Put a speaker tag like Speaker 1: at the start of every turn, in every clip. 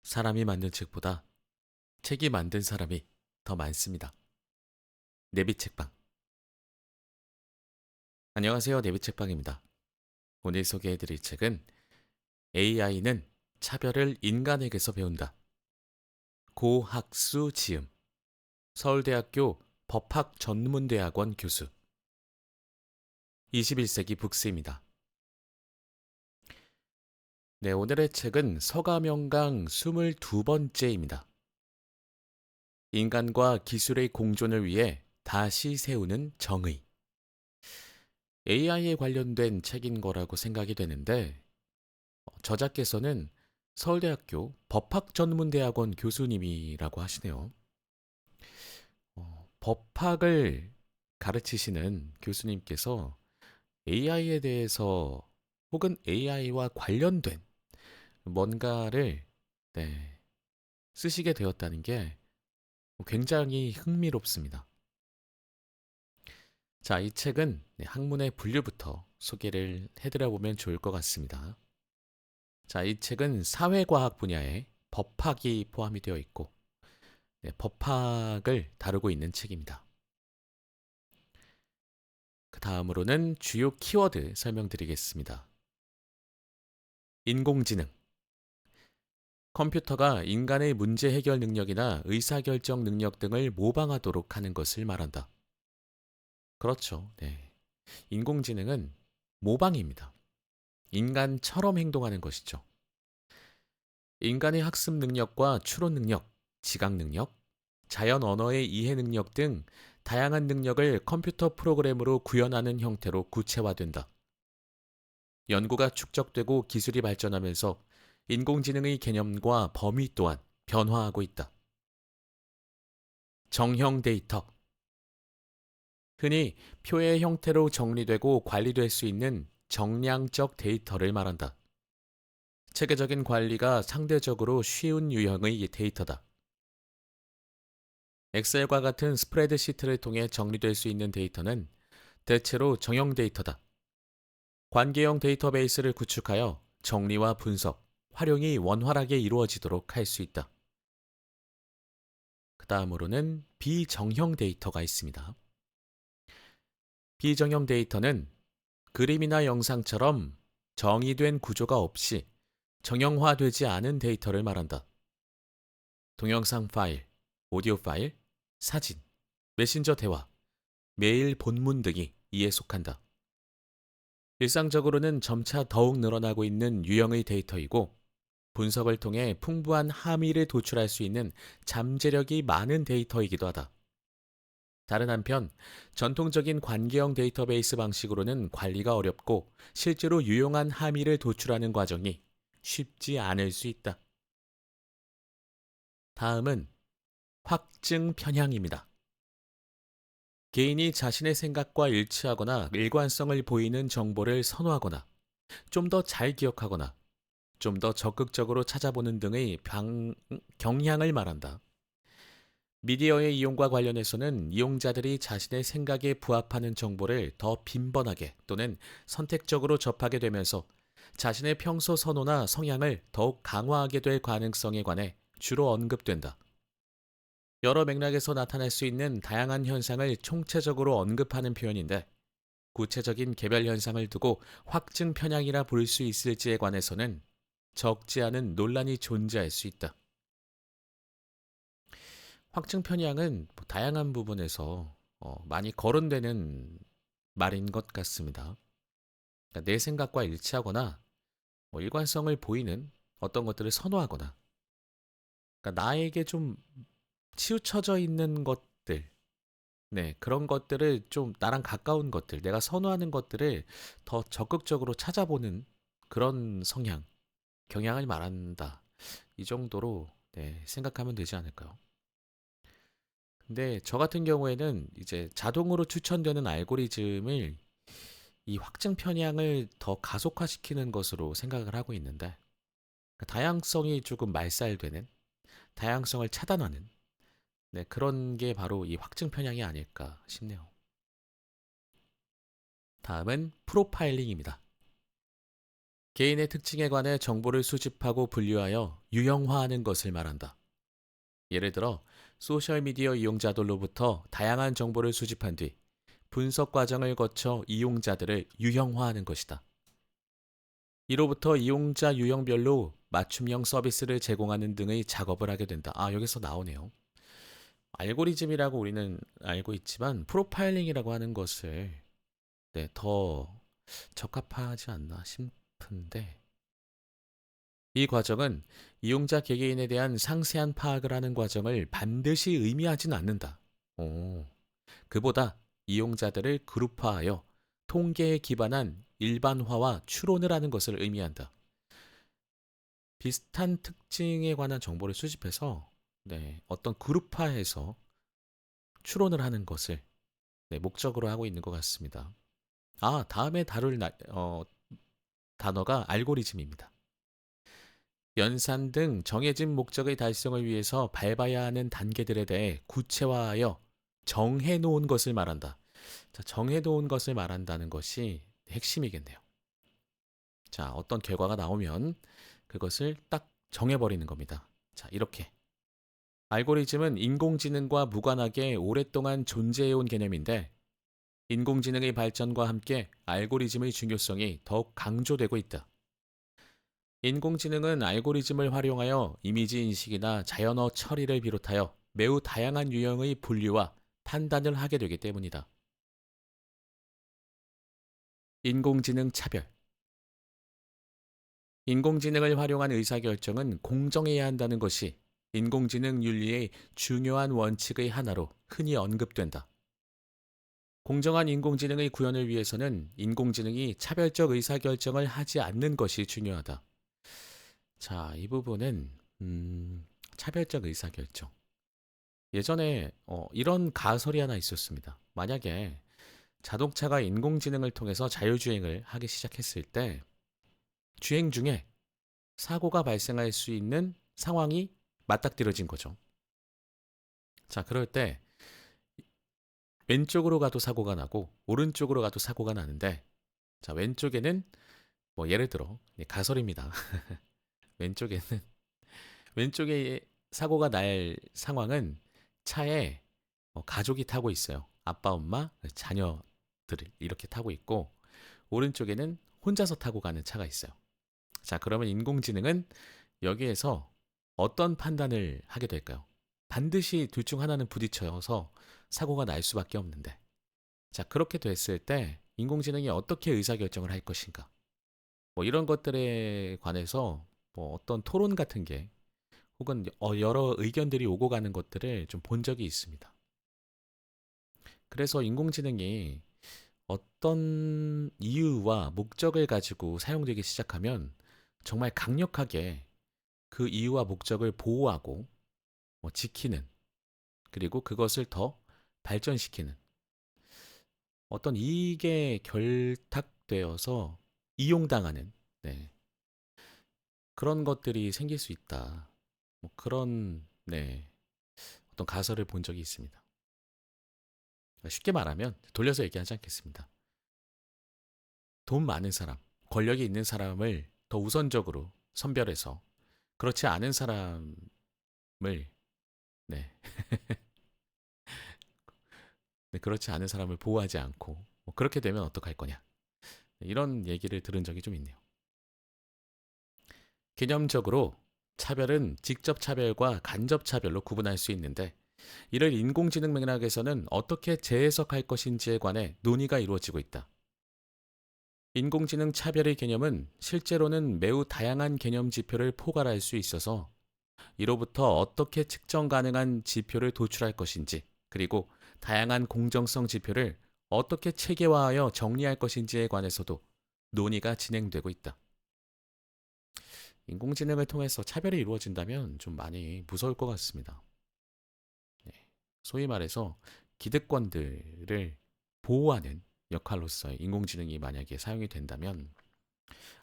Speaker 1: 사람이 만든 책보다 책이 만든 사람이 더 많습니다. 내비책방. 안녕하세요. 내비책방입니다. 오늘 소개해드릴 책은 AI는 차별을 인간에게서 배운다. 고학수 지음. 서울대학교 법학전문대학원 교수. 21세기 북스입니다. 네, 오늘의 책은 서가명강 22번째입니다. 인간과 기술의 공존을 위해 다시 세우는 정의. AI에 관련된 책인 거라고 생각이 되는데, 저자께서는 서울대학교 법학전문대학원 교수님이라고 하시네요. 법학을 가르치시는 교수님께서 AI에 대해서 혹은 AI와 관련된 뭔가를 쓰시게 되었다는 게 굉장히 흥미롭습니다. 자, 이 책은 학문의 분류부터 소개를 해드려보면 좋을 것 같습니다. 자, 이 책은 사회과학 분야에 법학이 포함이 되어 있고, 법학을 다루고 있는 책입니다. 그 다음으로는 주요 키워드 설명드리겠습니다. 인공지능. 컴퓨터가 인간의 문제 해결 능력이나 의사결정 능력 등을 모방하도록 하는 것을 말한다. 그렇죠. 네. 인공지능은 모방입니다. 인간처럼 행동하는 것이죠. 인간의 학습 능력과 추론 능력, 지각 능력, 자연 언어의 이해 능력 등 다양한 능력을 컴퓨터 프로그램으로 구현하는 형태로 구체화된다. 연구가 축적되고 기술이 발전하면서 인공지능의 개념과 범위 또한 변화하고 있다. 정형 데이터. 흔히 표의 형태로 정리되고 관리될 수 있는 정량적 데이터를 말한다. 체계적인 관리가 상대적으로 쉬운 유형의 데이터다. 엑셀과 같은 스프레드시트를 통해 정리될 수 있는 데이터는 대체로 정형 데이터다. 관계형 데이터베이스를 구축하여 정리와 분석, 활용이 원활하게 이루어지도록 할 수 있다. 그 다음으로는 비정형 데이터가 있습니다. 비정형 데이터는 그림이나 영상처럼 정의된 구조가 없이 정형화되지 않은 데이터를 말한다. 동영상 파일, 오디오 파일, 사진, 메신저 대화, 메일 본문 등이 이에 속한다. 일상적으로는 점차 더욱 늘어나고 있는 유형의 데이터이고 분석을 통해 풍부한 함의를 도출할 수 있는 잠재력이 많은 데이터이기도 하다. 다른 한편, 전통적인 관계형 데이터베이스 방식으로는 관리가 어렵고 실제로 유용한 함의를 도출하는 과정이 쉽지 않을 수 있다. 다음은 확증 편향입니다. 개인이 자신의 생각과 일치하거나 일관성을 보이는 정보를 선호하거나 좀 더 잘 기억하거나 좀 더 적극적으로 찾아보는 등의 경향을 말한다. 미디어의 이용과 관련해서는 이용자들이 자신의 생각에 부합하는 정보를 더 빈번하게 또는 선택적으로 접하게 되면서 자신의 평소 선호나 성향을 더욱 강화하게 될 가능성에 관해 주로 언급된다. 여러 맥락에서 나타날 수 있는 다양한 현상을 총체적으로 언급하는 표현인데 구체적인 개별 현상을 두고 확증 편향이라 부를 수 있을지에 관해서는 적지 않은 논란이 존재할 수 있다. 확증 편향은 다양한 부분에서 많이 거론되는 말인 것 같습니다. 그러니까 내 생각과 일치하거나 일관성을 보이는 어떤 것들을 선호하거나 그러니까 나에게 좀 치우쳐져 있는 것들, 그런 것들을 좀 나랑 가까운 것들, 내가 선호하는 것들을 더 적극적으로 찾아보는 그런 성향, 경향을 말한다. 이 정도로 생각하면 되지 않을까요? 근데 저 같은 경우에는 이제 자동으로 추천되는 알고리즘을 이 확증 편향을 더 가속화시키는 것으로 생각을 하고 있는데 그러니까 다양성이 조금 말살되는, 다양성을 차단하는 그런 게 바로 이 확증 편향이 아닐까 싶네요. 다음은 프로파일링입니다. 개인의 특징에 관해 정보를 수집하고 분류하여 유형화하는 것을 말한다. 예를 들어 소셜미디어 이용자들로부터 다양한 정보를 수집한 뒤 분석 과정을 거쳐 이용자들을 유형화하는 것이다. 이로부터 이용자 유형별로 맞춤형 서비스를 제공하는 등의 작업을 하게 된다. 여기서 나오네요. 알고리즘이라고 우리는 알고 있지만 프로파일링이라고 하는 것을 더 적합하지 않나 싶은데, 이 과정은 이용자 개개인에 대한 상세한 파악을 하는 과정을 반드시 의미하진 않는다. 오, 그보다 이용자들을 그룹화하여 통계에 기반한 일반화와 추론을 하는 것을 의미한다. 비슷한 특징에 관한 정보를 수집해서 어떤 그룹화해서 추론을 하는 것을 목적으로 하고 있는 것 같습니다. 다음에 다룰 단어가 알고리즘입니다. 연산 등 정해진 목적의 달성을 위해서 밟아야 하는 단계들에 대해 구체화하여 정해놓은 것을 말한다. 자, 정해놓은 것을 말한다는 것이 핵심이겠네요. 자, 어떤 결과가 나오면 그것을 딱 정해버리는 겁니다. 자, 이렇게. 알고리즘은 인공지능과 무관하게 오랫동안 존재해온 개념인데, 인공지능의 발전과 함께 알고리즘의 중요성이 더욱 강조되고 있다. 인공지능은 알고리즘을 활용하여 이미지 인식이나 자연어 처리를 비롯하여 매우 다양한 유형의 분류와 판단을 하게 되기 때문이다. 인공지능 차별. 인공지능을 활용한 의사결정은 공정해야 한다는 것이 인공지능 윤리의 중요한 원칙의 하나로 흔히 언급된다. 공정한 인공지능의 구현을 위해서는 인공지능이 차별적 의사결정을 하지 않는 것이 중요하다. 자, 이 부분은 차별적 의사결정. 예전에 이런 가설이 하나 있었습니다. 만약에 자동차가 인공지능을 통해서 자율주행을 하기 시작했을 때 주행 중에 사고가 발생할 수 있는 상황이 맞닥뜨려진 거죠. 자, 그럴 때 왼쪽으로 가도 사고가 나고 오른쪽으로 가도 사고가 나는데, 자, 왼쪽에는 예를 들어 가설입니다. 왼쪽에는 왼쪽에 사고가 날 상황은 차에 가족이 타고 있어요. 아빠, 엄마, 자녀들 이렇게 타고 있고, 오른쪽에는 혼자서 타고 가는 차가 있어요. 자, 그러면 인공지능은 여기에서 어떤 판단을 하게 될까요? 반드시 둘 중 하나는 부딪혀서 사고가 날 수밖에 없는데. 자, 그렇게 됐을 때 인공지능이 어떻게 의사결정을 할 것인가? 이런 것들에 관해서 어떤 토론 같은 게, 혹은 여러 의견들이 오고 가는 것들을 좀 본 적이 있습니다. 그래서 인공지능이 어떤 이유와 목적을 가지고 사용되기 시작하면 정말 강력하게 그 이유와 목적을 보호하고 지키는, 그리고 그것을 더 발전시키는 어떤 이익에 결탁되어서 이용당하는 그런 것들이 생길 수 있다. 그런 어떤 가설을 본 적이 있습니다. 쉽게 말하면 돌려서 얘기하지 않겠습니다. 돈 많은 사람, 권력이 있는 사람을 더 우선적으로 선별해서 그렇지 않은 사람을 네, 그렇지 않은 사람을 보호하지 않고 그렇게 되면 어떡할 거냐. 이런 얘기를 들은 적이 좀 있네요. 개념적으로 차별은 직접 차별과 간접 차별로 구분할 수 있는데, 이를 인공지능 맥락에서는 어떻게 재해석할 것인지에 관해 논의가 이루어지고 있다. 인공지능 차별의 개념은 실제로는 매우 다양한 개념 지표를 포괄할 수 있어서 이로부터 어떻게 측정 가능한 지표를 도출할 것인지, 그리고 다양한 공정성 지표를 어떻게 체계화하여 정리할 것인지에 관해서도 논의가 진행되고 있다. 인공지능을 통해서 차별이 이루어진다면 좀 많이 무서울 것 같습니다. 소위 말해서 기득권들을 보호하는 역할로서 인공지능이 만약에 사용이 된다면,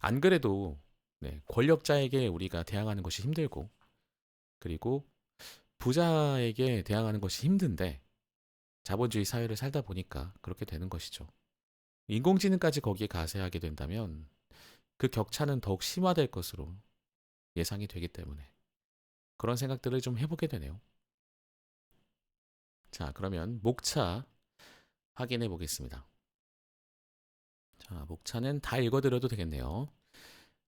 Speaker 1: 안 그래도 권력자에게 우리가 대항하는 것이 힘들고, 그리고 부자에게 대항하는 것이 힘든데 자본주의 사회를 살다 보니까 그렇게 되는 것이죠. 인공지능까지 거기에 가세하게 된다면 그 격차는 더욱 심화될 것으로 예상이 되기 때문에 그런 생각들을 좀 해보게 되네요. 자, 그러면 목차 확인해 보겠습니다. 자, 목차는 다 읽어드려도 되겠네요.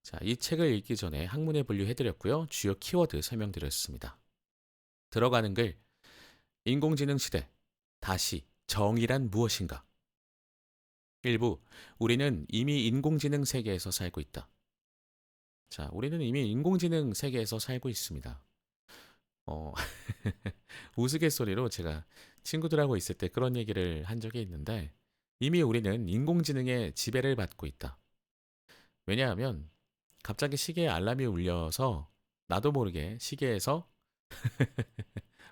Speaker 1: 자, 이 책을 읽기 전에 학문에 분류해드렸고요. 주요 키워드 설명드렸습니다. 들어가는 글, 인공지능 시대, 다시 정의란 무엇인가? 일부, 우리는 이미 인공지능 세계에서 살고 있다. 자, 우리는 이미 인공지능 세계에서 살고 있습니다. 어, 우스갯소리로 제가 친구들하고 있을 때 그런 얘기를 한 적이 있는데, 이미 우리는 인공지능의 지배를 받고 있다. 왜냐하면 갑자기 시계에 알람이 울려서 나도 모르게 시계에서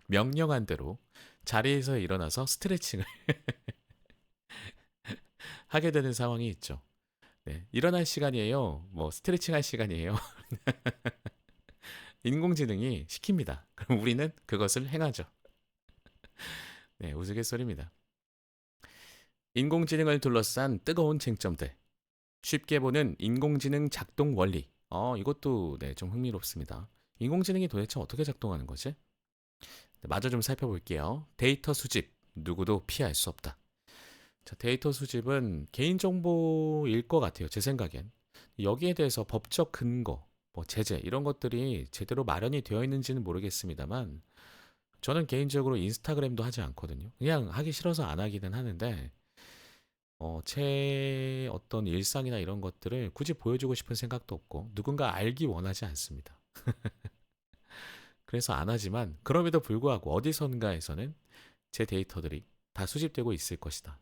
Speaker 1: 명령한 대로 자리에서 일어나서 스트레칭을 하게 되는 상황이 있죠. 네, 일어날 시간이에요. 뭐 스트레칭 할 시간이에요. 인공지능이 시킵니다. 그럼 우리는 그것을 행하죠. 네, 우스갯소리입니다. 인공지능을 둘러싼 뜨거운 쟁점들. 쉽게 보는 인공지능 작동 원리. 이것도 네, 좀 흥미롭습니다. 인공지능이 도대체 어떻게 작동하는 거지? 네, 마저 좀 살펴볼게요. 데이터 수집. 누구도 피할 수 없다. 자, 데이터 수집은 개인정보일 것 같아요. 제 생각엔. 여기에 대해서 법적 근거, 뭐 제재 이런 것들이 제대로 마련이 되어 있는지는 모르겠습니다만 저는 개인적으로 인스타그램도 하지 않거든요. 그냥 하기 싫어서 안 하기는 하는데 제 어떤 일상이나 이런 것들을 굳이 보여주고 싶은 생각도 없고 누군가 알기 원하지 않습니다. 그래서 안 하지만 그럼에도 불구하고 어디선가에서는 제 데이터들이 다 수집되고 있을 것이다.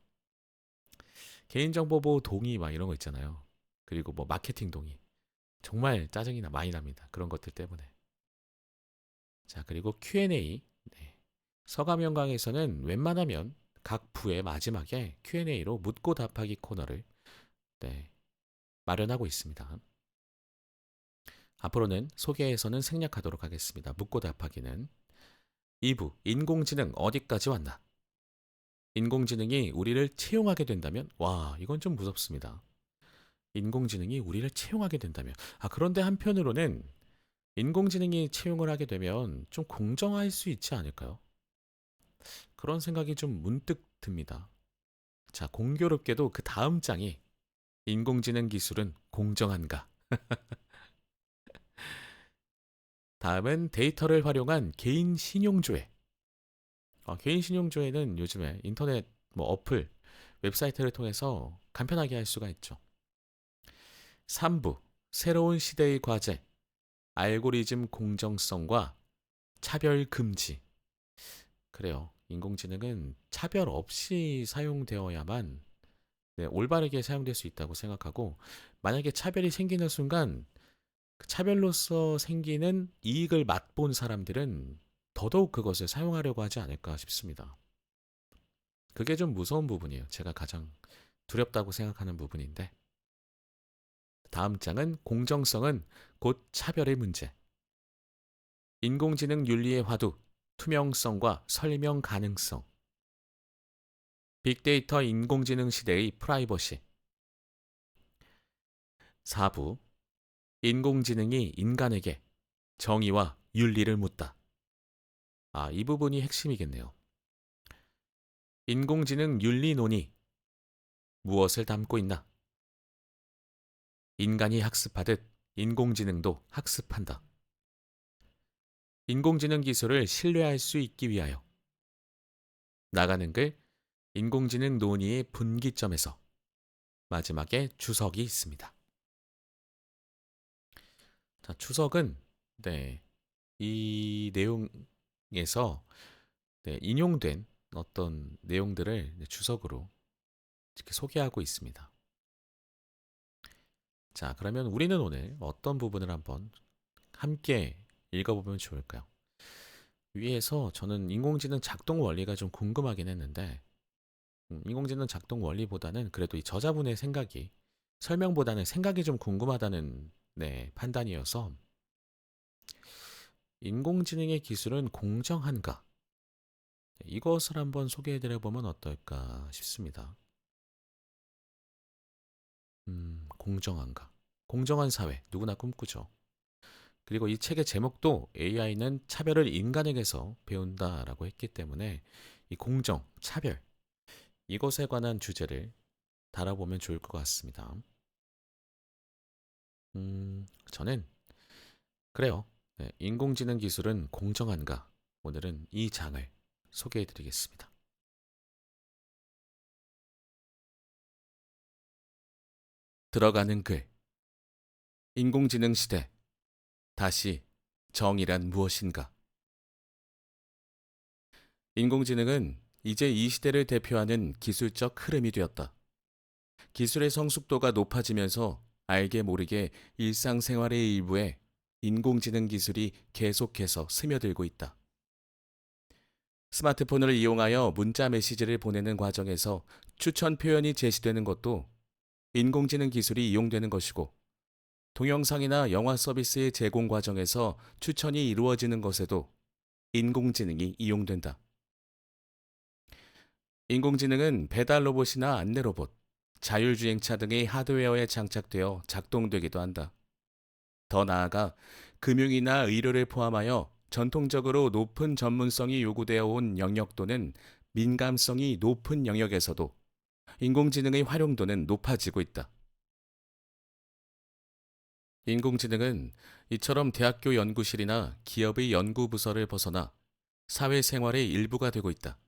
Speaker 1: 개인정보 보호 동의 막 이런 거 있잖아요. 그리고 뭐 마케팅 동의. 정말 짜증이 많이 납니다. 그런 것들 때문에. 자, 그리고 Q&A. 네. 서감영강에서는 웬만하면 각 부의 마지막에 Q&A로 묻고 답하기 코너를 네, 마련하고 있습니다. 앞으로는 소개에서는 생략하도록 하겠습니다. 묻고 답하기는 2부 인공지능 어디까지 왔나? 인공지능이 우리를 채용하게 된다면 와, 이건 좀 무섭습니다. 인공지능이 우리를 채용하게 된다면 그런데 한편으로는 인공지능이 채용을 하게 되면 좀 공정할 수 있지 않을까요? 그런 생각이 좀 문득 듭니다. 자, 공교롭게도 그 다음 장이 인공지능 기술은 공정한가? 다음은 데이터를 활용한 개인 신용조회. 개인 신용조회는 요즘에 인터넷 뭐 어플, 웹사이트를 통해서 간편하게 할 수가 있죠. 3부, 새로운 시대의 과제, 알고리즘 공정성과 차별 금지. 그래요. 인공지능은 차별 없이 사용되어야만 네, 올바르게 사용될 수 있다고 생각하고 만약에 차별이 생기는 순간 그 차별로서 생기는 이익을 맛본 사람들은 더더욱 그것을 사용하려고 하지 않을까 싶습니다. 그게 좀 무서운 부분이에요. 제가 가장 두렵다고 생각하는 부분인데 다음 장은 공정성은 곧 차별의 문제. 인공지능 윤리의 화두, 투명성과 설명 가능성. 빅데이터 인공지능 시대의 프라이버시. 4부 인공지능이 인간에게 정의와 윤리를 묻다. 이 부분이 핵심이겠네요. 인공지능 윤리 논의. 무엇을 담고 있나? 인간이 학습하듯 인공지능도 학습한다. 인공지능 기술을 신뢰할 수 있기 위하여. 나가는 글 인공지능 논의의 분기점에서 마지막에 주석이 있습니다. 자, 주석은 네, 이 내용에서 네, 인용된 어떤 내용들을 주석으로 이렇게 소개하고 있습니다. 자, 그러면 우리는 오늘 어떤 부분을 한번 함께 읽어보면 좋을까요? 위에서 저는 인공지능 작동 원리가 좀 궁금하긴 했는데, 인공지능 작동 원리보다는 그래도 이 저자분의 생각이, 설명보다는 생각이 좀 궁금하다는 네, 판단이어서, 인공지능의 기술은 공정한가? 이것을 한번 소개해드려 보면 어떨까 싶습니다. 공정한가? 공정한 사회 누구나 꿈꾸죠. 그리고 이 책의 제목도 AI는 차별을 인간에게서 배운다라고 했기 때문에 이 공정, 차별 이것에 관한 주제를 다뤄보면 좋을 것 같습니다. 저는 그래요. 네, 인공지능 기술은 공정한가? 오늘은 이 장을 소개해드리겠습니다. 들어가는 글. 인공지능 시대. 다시 정의란 무엇인가? 인공지능은 이제 이 시대를 대표하는 기술적 흐름이 되었다. 기술의 성숙도가 높아지면서 알게 모르게 일상생활의 일부에 인공지능 기술이 계속해서 스며들고 있다. 스마트폰을 이용하여 문자 메시지를 보내는 과정에서 추천 표현이 제시되는 것도 인공지능 기술이 이용되는 것이고, 동영상이나 영화 서비스의 제공 과정에서 추천이 이루어지는 것에도 인공지능이 이용된다. 인공지능은 배달 로봇이나 안내 로봇, 자율주행차 등의 하드웨어에 장착되어 작동되기도 한다. 더 나아가 금융이나 의료를 포함하여 전통적으로 높은 전문성이 요구되어 온 영역 또는 민감성이 높은 영역에서도 인공지능의 활용도는 높아지고 있다. 인공지능은 이처럼 대학교 연구실이나 기업의 연구부서를 벗어나 사회생활의 일부가 되고 있다.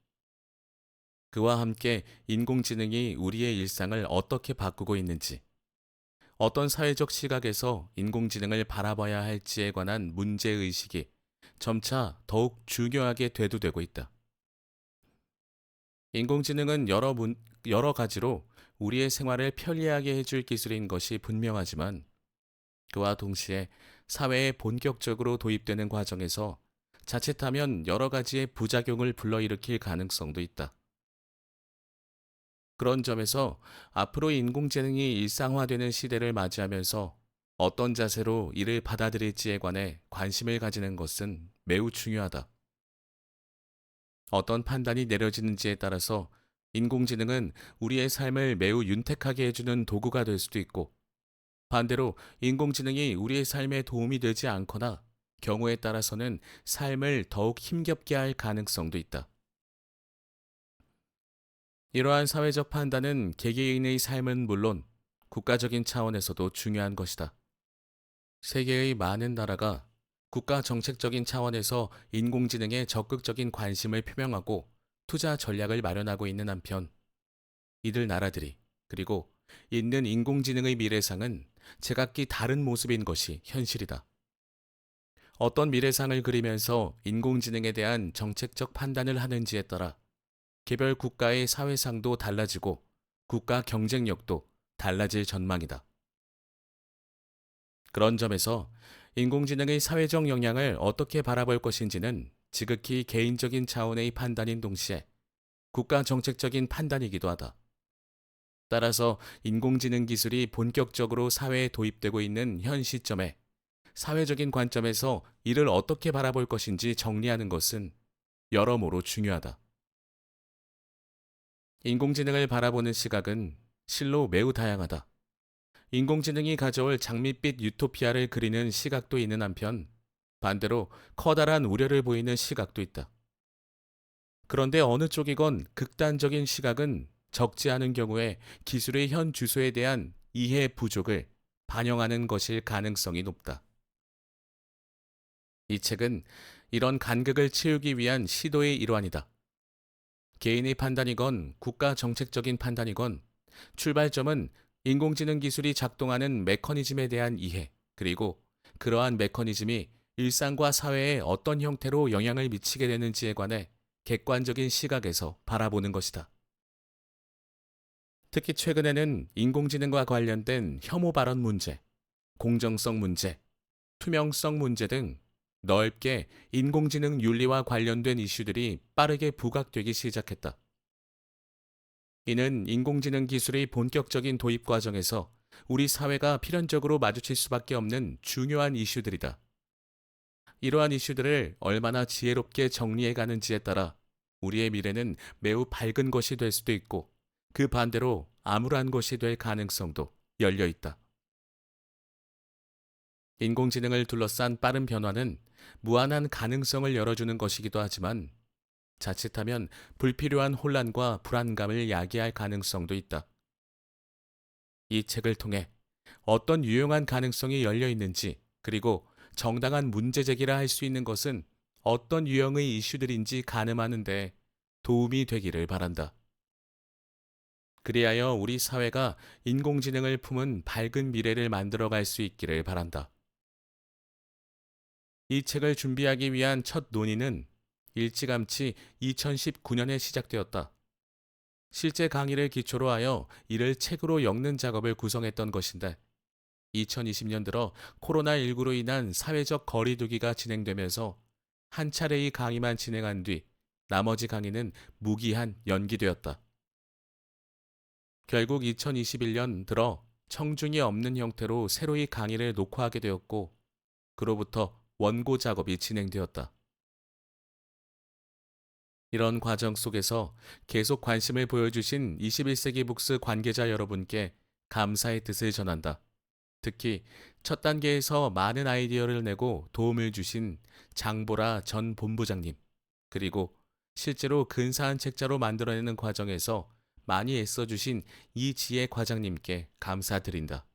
Speaker 1: 그와 함께 인공지능이 우리의 일상을 어떻게 바꾸고 있는지, 어떤 사회적 시각에서 인공지능을 바라봐야 할지에 관한 문제의식이 점차 더욱 중요하게 대두되고 있다. 인공지능은 여러 가지로 우리의 생활을 편리하게 해줄 기술인 것이 분명하지만, 그와 동시에 사회에 본격적으로 도입되는 과정에서 자칫하면 여러 가지의 부작용을 불러일으킬 가능성도 있다. 그런 점에서 앞으로 인공지능이 일상화되는 시대를 맞이하면서 어떤 자세로 이를 받아들일지에 관해 관심을 가지는 것은 매우 중요하다. 어떤 판단이 내려지는지에 따라서 인공지능은 우리의 삶을 매우 윤택하게 해주는 도구가 될 수도 있고, 반대로 인공지능이 우리의 삶에 도움이 되지 않거나 경우에 따라서는 삶을 더욱 힘겹게 할 가능성도 있다. 이러한 사회적 판단은 개개인의 삶은 물론 국가적인 차원에서도 중요한 것이다. 세계의 많은 나라가 국가 정책적인 차원에서 인공지능에 적극적인 관심을 표명하고 투자 전략을 마련하고 있는 한편, 이들 나라들이 그리고 있는 인공지능의 미래상은 제각기 다른 모습인 것이 현실이다. 어떤 미래상을 그리면서 인공지능에 대한 정책적 판단을 하는지에 따라 개별 국가의 사회상도 달라지고 국가 경쟁력도 달라질 전망이다. 그런 점에서 인공지능의 사회적 영향을 어떻게 바라볼 것인지는 지극히 개인적인 차원의 판단인 동시에 국가 정책적인 판단이기도 하다. 따라서 인공지능 기술이 본격적으로 사회에 도입되고 있는 현 시점에 사회적인 관점에서 이를 어떻게 바라볼 것인지 정리하는 것은 여러모로 중요하다. 인공지능을 바라보는 시각은 실로 매우 다양하다. 인공지능이 가져올 장밋빛 유토피아를 그리는 시각도 있는 한편, 반대로 커다란 우려를 보이는 시각도 있다. 그런데 어느 쪽이건 극단적인 시각은 적지 않은 경우에 기술의 현 주소에 대한 이해 부족을 반영하는 것일 가능성이 높다. 이 책은 이런 간극을 채우기 위한 시도의 일환이다. 개인의 판단이건 국가 정책적인 판단이건 출발점은 인공지능 기술이 작동하는 메커니즘에 대한 이해, 그리고 그러한 메커니즘이 일상과 사회에 어떤 형태로 영향을 미치게 되는지에 관해 객관적인 시각에서 바라보는 것이다. 특히 최근에는 인공지능과 관련된 혐오 발언 문제, 공정성 문제, 투명성 문제 등 넓게 인공지능 윤리와 관련된 이슈들이 빠르게 부각되기 시작했다. 이는 인공지능 기술의 본격적인 도입 과정에서 우리 사회가 필연적으로 마주칠 수밖에 없는 중요한 이슈들이다. 이러한 이슈들을 얼마나 지혜롭게 정리해 가는지에 따라 우리의 미래는 매우 밝은 것이 될 수도 있고, 그 반대로 암울한 것이 될 가능성도 열려 있다. 인공지능을 둘러싼 빠른 변화는 무한한 가능성을 열어주는 것이기도 하지만 자칫하면 불필요한 혼란과 불안감을 야기할 가능성도 있다. 이 책을 통해 어떤 유용한 가능성이 열려 있는지, 그리고 정당한 문제 제기를 할 수 있는 것은 어떤 유형의 이슈들인지 가늠하는 데 도움이 되기를 바란다. 그리하여 우리 사회가 인공지능을 품은 밝은 미래를 만들어갈 수 있기를 바란다. 이 책을 준비하기 위한 첫 논의는 일찌감치 2019년에 시작되었다. 실제 강의를 기초로 하여 이를 책으로 엮는 작업을 구성했던 것인데, 2020년 들어 코로나19로 인한 사회적 거리두기가 진행되면서 한 차례의 강의만 진행한 뒤 나머지 강의는 무기한 연기되었다. 결국 2021년 들어 청중이 없는 형태로 새로이 강의를 녹화하게 되었고, 그로부터 원고 작업이 진행되었다. 이런 과정 속에서 계속 관심을 보여주신 21세기 북스 관계자 여러분께 감사의 뜻을 전한다. 특히 첫 단계에서 많은 아이디어를 내고 도움을 주신 장보라 전 본부장님, 그리고 실제로 근사한 책자로 만들어내는 과정에서 많이 애써주신 이지혜 과장님께 감사드린다.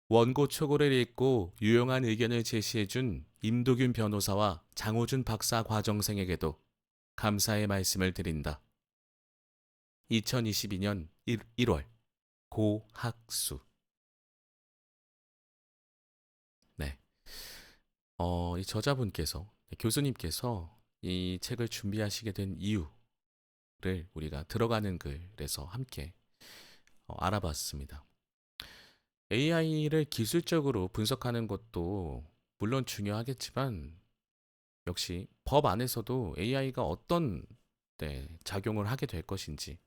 Speaker 1: 원고 초고를 읽고 유용한 의견을 제시해준 임도균 변호사와 장호준 박사 과정생에게도 감사의 말씀을 드린다. 2022년 1월 고학수. 네. 이 저자분께서, 교수님께서 이 책을 준비하시게 된 이유를 우리가 들어가는 글에서 함께 알아봤습니다. AI를 기술적으로 분석하는 것도 물론 중요하겠지만, 역시 법 안에서도 AI가 어떤 작용을 하게 될 것인지,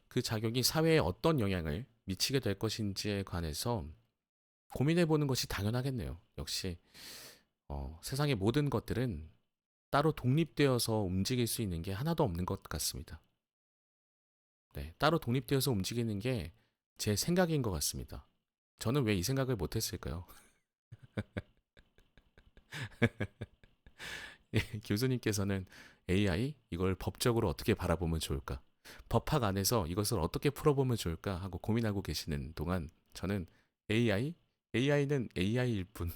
Speaker 1: 그 작용이 사회에 어떤 영향을 미치게 될 것인지에 관해서 고민해 보는 것이 당연하겠네요. 역시 세상의 모든 것들은 따로 독립되어서 움직일 수 있는 게 하나도 없는 것 같습니다. 네, 따로 독립되어서 움직이는 게 제 생각인 것 같습니다. 저는 왜 이 생각을 못 했을까요? 예, 교수님께서는 AI 이걸 법적으로 어떻게 바라보면 좋을까? 법학 안에서 이것을 어떻게 풀어보면 좋을까 하고 고민하고 계시는 동안 저는 AI는 AI일 뿐.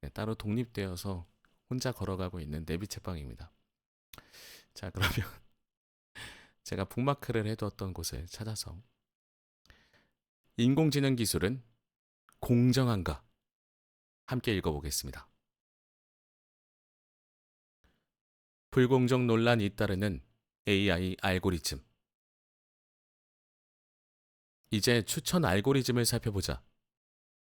Speaker 1: 네, 따로 독립되어서 혼자 걸어가고 있는 내비채빵입니다. 자, 그러면 제가 북마크를 해두었던 곳을 찾아서 인공지능 기술은 공정한가? 함께 읽어보겠습니다. 불공정 논란 잇따르는 AI 알고리즘. 이제 추천 알고리즘을 살펴보자.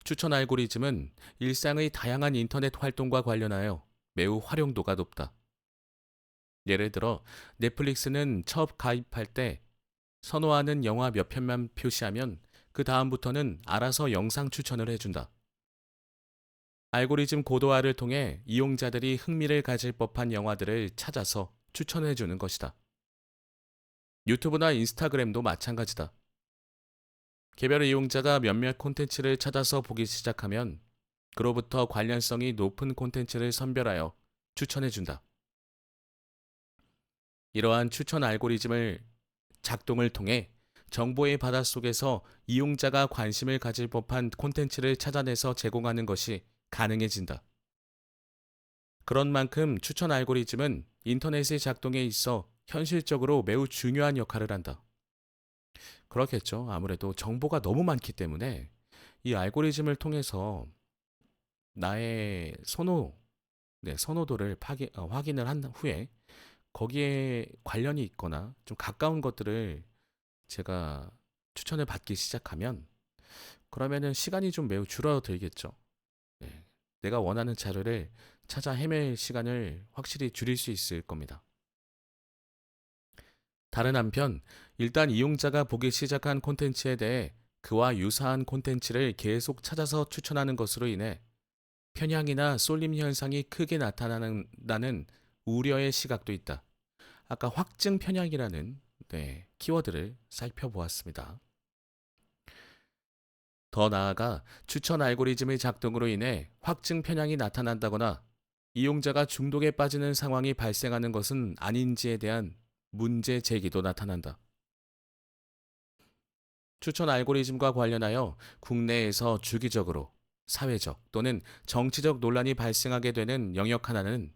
Speaker 1: 추천 알고리즘은 일상의 다양한 인터넷 활동과 관련하여 매우 활용도가 높다. 예를 들어 넷플릭스는 처음 가입할 때 선호하는 영화 몇 편만 표시하면 그 다음부터는 알아서 영상 추천을 해준다. 알고리즘 고도화를 통해 이용자들이 흥미를 가질 법한 영화들을 찾아서 추천해주는 것이다. 유튜브나 인스타그램도 마찬가지다. 개별 이용자가 몇몇 콘텐츠를 찾아서 보기 시작하면 그로부터 관련성이 높은 콘텐츠를 선별하여 추천해준다. 이러한 추천 알고리즘을 작동을 통해 정보의 바닷속에서 이용자가 관심을 가질 법한 콘텐츠를 찾아내서 제공하는 것이 가능해진다. 그런 만큼 추천 알고리즘은 인터넷의 작동에 있어 현실적으로 매우 중요한 역할을 한다. 그렇겠죠. 아무래도 정보가 너무 많기 때문에 이 알고리즘을 통해서 나의 선호도를 확인을 한 후에 거기에 관련이 있거나 좀 가까운 것들을 제가 추천을 받기 시작하면, 그러면은 시간이 좀 매우 줄어들겠죠. 네. 내가 원하는 자료를 찾아 헤맬 시간을 확실히 줄일 수 있을 겁니다. 다른 한편, 일단 이용자가 보기 시작한 콘텐츠에 대해 그와 유사한 콘텐츠를 계속 찾아서 추천하는 것으로 인해 편향이나 쏠림 현상이 크게 나타나는 우려의 시각도 있다. 아까 확증 편향이라는 키워드를 살펴보았습니다. 더 나아가 추천 알고리즘의 작동으로 인해 확증 편향이 나타난다거나 이용자가 중독에 빠지는 상황이 발생하는 것은 아닌지에 대한 문제 제기도 나타난다. 추천 알고리즘과 관련하여 국내에서 주기적으로 사회적 또는 정치적 논란이 발생하게 되는 영역 하나는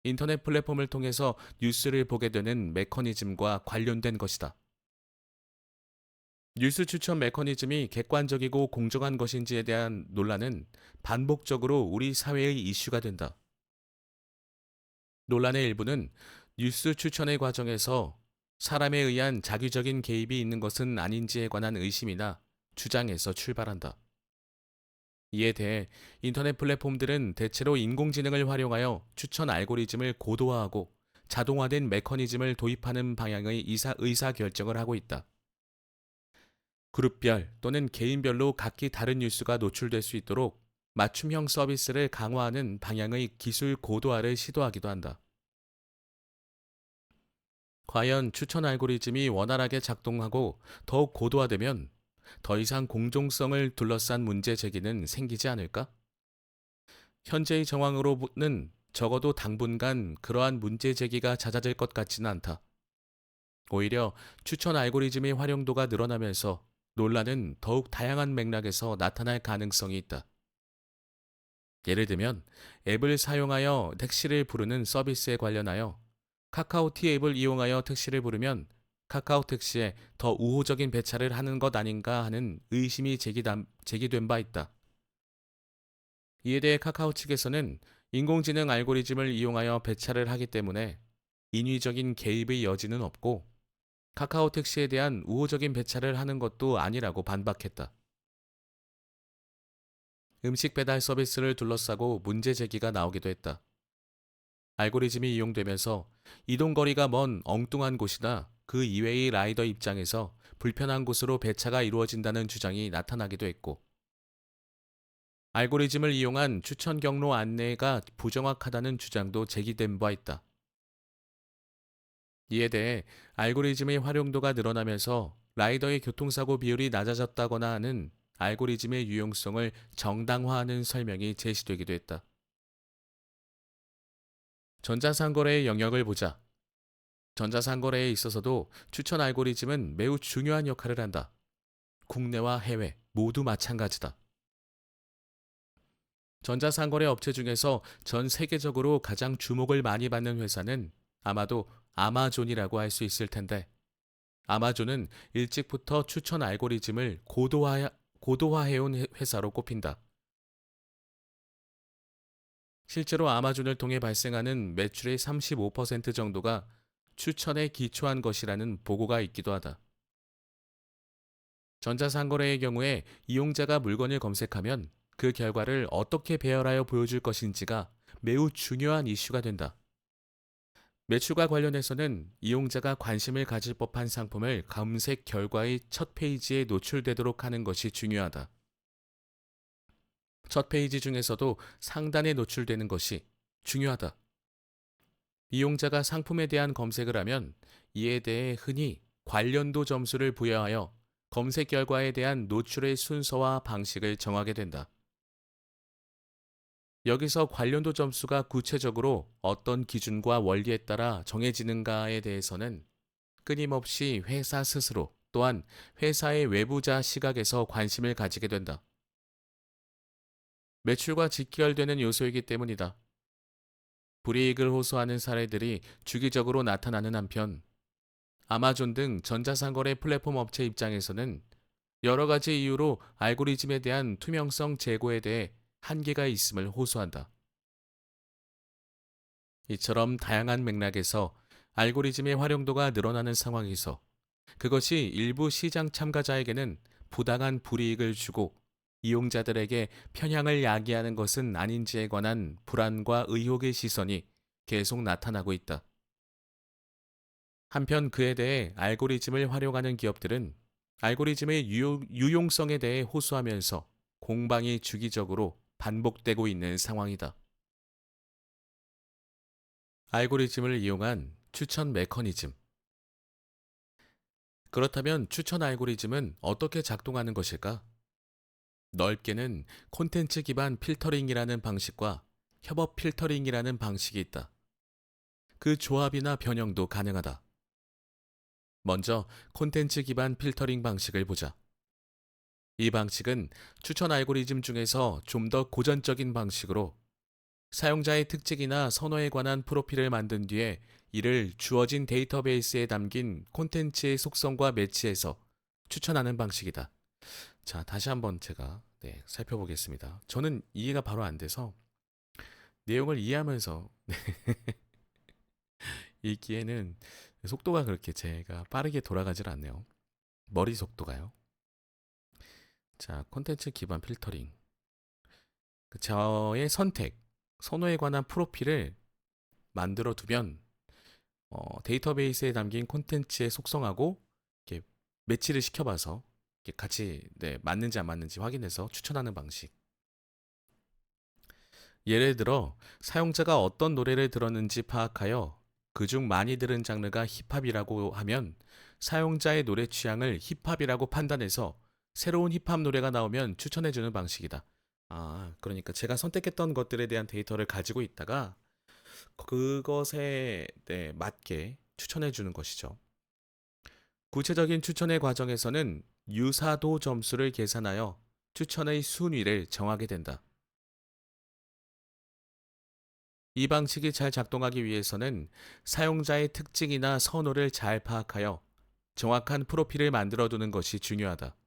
Speaker 1: 인터넷 플랫폼을 통해서 뉴스를 보게 되는 메커니즘과 관련된 것이다. 뉴스 추천 메커니즘이 객관적이고 공정한 것인지에 대한 논란은 반복적으로 우리 사회의 이슈가 된다. 논란의 일부는 뉴스 추천의 과정에서 사람에 의한 자기적인 개입이 있는 것은 아닌지에 관한 의심이나 주장에서 출발한다. 이에 대해 인터넷 플랫폼들은 대체로 인공지능을 활용하여 추천 알고리즘을 고도화하고 자동화된 메커니즘을 도입하는 방향의 의사 결정을 하고 있다. 그룹별 또는 개인별로 각기 다른 뉴스가 노출될 수 있도록 맞춤형 서비스를 강화하는 방향의 기술 고도화를 시도하기도 한다. 과연 추천 알고리즘이 원활하게 작동하고 더욱 고도화되면 더 이상 공정성을 둘러싼 문제 제기는 생기지 않을까? 현재의 정황으로는 적어도 당분간 그러한 문제 제기가 잦아질 것 같지는 않다. 오히려 추천 알고리즘의 활용도가 늘어나면서 논란은 더욱 다양한 맥락에서 나타날 가능성이 있다. 예를 들면 앱을 사용하여 택시를 부르는 서비스에 관련하여 카카오티 앱을 이용하여 택시를 부르면 카카오 택시에 더 우호적인 배차를 하는 것 아닌가 하는 의심이 제기된 바 있다. 이에 대해 카카오 측에서는 인공지능 알고리즘을 이용하여 배차를 하기 때문에 인위적인 개입의 여지는 없고 카카오 택시에 대한 우호적인 배차를 하는 것도 아니라고 반박했다. 음식 배달 서비스를 둘러싸고 문제 제기가 나오기도 했다. 알고리즘이 이용되면서 이동거리가 먼 엉뚱한 곳이나 그 이외의 라이더 입장에서 불편한 곳으로 배차가 이루어진다는 주장이 나타나기도 했고, 알고리즘을 이용한 추천 경로 안내가 부정확하다는 주장도 제기된 바 있다. 이에 대해 알고리즘의 활용도가 늘어나면서 라이더의 교통사고 비율이 낮아졌다거나 하는 알고리즘의 유용성을 정당화하는 설명이 제시되기도 했다. 전자상거래의 영역을 보자. 전자상거래에 있어서도 추천 알고리즘은 매우 중요한 역할을 한다. 국내와 해외 모두 마찬가지다. 전자상거래 업체 중에서 전 세계적으로 가장 주목을 많이 받는 회사는 아마도 아마존이라고 할 수 있을 텐데, 아마존은 일찍부터 추천 알고리즘을 고도화해온 회사로 꼽힌다. 실제로 아마존을 통해 발생하는 매출의 35% 정도가 추천에 기초한 것이라는 보고가 있기도 하다. 전자상거래의 경우에 이용자가 물건을 검색하면 그 결과를 어떻게 배열하여 보여줄 것인지가 매우 중요한 이슈가 된다. 매출과 관련해서는 이용자가 관심을 가질 법한 상품을 검색 결과의 첫 페이지에 노출되도록 하는 것이 중요하다. 첫 페이지 중에서도 상단에 노출되는 것이 중요하다. 이용자가 상품에 대한 검색을 하면 이에 대해 흔히 관련도 점수를 부여하여 검색 결과에 대한 노출의 순서와 방식을 정하게 된다. 여기서 관련도 점수가 구체적으로 어떤 기준과 원리에 따라 정해지는가에 대해서는 끊임없이 회사 스스로 또한 회사의 외부자 시각에서 관심을 가지게 된다. 매출과 직결되는 요소이기 때문이다. 불이익을 호소하는 사례들이 주기적으로 나타나는 한편 아마존 등 전자상거래 플랫폼 업체 입장에서는 여러 가지 이유로 알고리즘에 대한 투명성 제고에 대해 한계가 있음을 호소한다. 이처럼 다양한 맥락에서 알고리즘의 활용도가 늘어나는 상황에서 그것이 일부 시장 참가자에게는 부당한 불이익을 주고 이용자들에게 편향을 야기하는 것은 아닌지에 관한 불안과 의혹의 시선이 계속 나타나고 있다. 한편 그에 대해 알고리즘을 활용하는 기업들은 알고리즘의 유용성에 대해 호소하면서 공방이 주기적으로 반복되고 있는 상황이다. 알고리즘을 이용한 추천 메커니즘. 그렇다면 추천 알고리즘은 어떻게 작동하는 것일까? 넓게는 콘텐츠 기반 필터링이라는 방식과 협업 필터링이라는 방식이 있다. 그 조합이나 변형도 가능하다. 먼저 콘텐츠 기반 필터링 방식을 보자. 이 방식은 추천 알고리즘 중에서 좀 더 고전적인 방식으로 사용자의 특징이나 선호에 관한 프로필을 만든 뒤에 이를 주어진 데이터베이스에 담긴 콘텐츠의 속성과 매치해서 추천하는 방식이다. 자, 다시 한번 제가 살펴보겠습니다. 저는 이해가 바로 안 돼서 내용을 이해하면서 읽기에는 속도가 그렇게 제가 빠르게 돌아가질 않네요. 머리 속도가요. 자, 콘텐츠 기반 필터링. 저의 선택, 선호에 관한 프로필을 만들어 두면 데이터베이스에 담긴 콘텐츠의 속성하고 이렇게 매치를 시켜봐서 이렇게 같이 맞는지 안 맞는지 확인해서 추천하는 방식. 예를 들어 사용자가 어떤 노래를 들었는지 파악하여 그중 많이 들은 장르가 힙합이라고 하면 사용자의 노래 취향을 힙합이라고 판단해서 새로운 힙합 노래가 나오면 추천해주는 방식이다. 아, 그러니까 제가 선택했던 것들에 대한 데이터를 가지고 있다가 그것에 맞게 추천해주는 것이죠. 구체적인 추천의 과정에서는 유사도 점수를 계산하여 추천의 순위를 정하게 된다. 이 방식이 잘 작동하기 위해서는 사용자의 특징이나 선호를 잘 파악하여 정확한 프로필을 만들어 두는 것이 중요하다.